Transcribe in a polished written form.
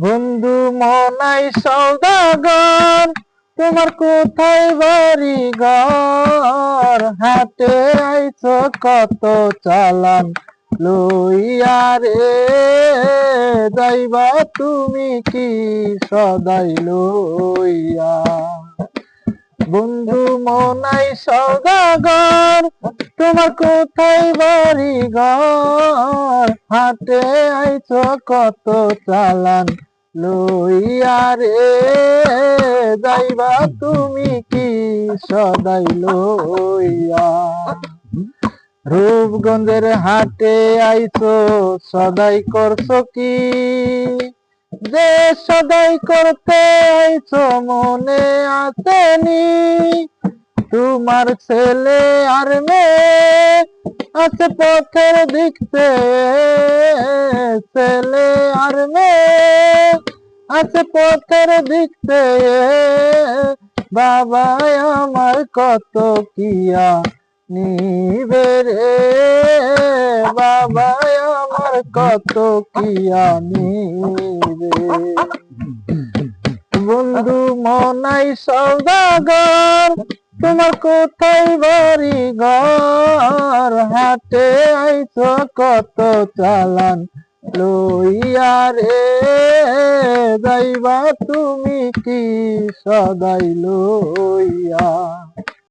বন্ধু মনাই সওদাগর, তোমার কোথায় বাড়ি ঘর? হাটে আইছো কত চালান লইয়া রে, যাইবা তুমি কি সদাই লইয়া? বন্ধু মনাই সওদাগর, তোমার কোথায় বাড়ি ঘর? হাটে আইছো কত চালান লইয়া রে, যাইবা তুমি কি সদাই লইয়া? রূপগঞ্জের হাটে আইছো সদাই করছো কি? যে সদাই করতে আইছো মনে আসেনি? তোমার ছেলে আর মেয়ে আছে পথের দিকতে, ছেলে আর মেয়ে আছে পথের দিকতে। বাবা আমার কত কিয়া নিবে রে, বাবা আমার কত কিয়া নিবে। বন্ধু মনাই সওদাগর, তোমার কোথায় বাড়ি ঘর? হাটে আইছো কত চালান লইয়া রে, যাইবা তুমি কি সদাই লইয়া?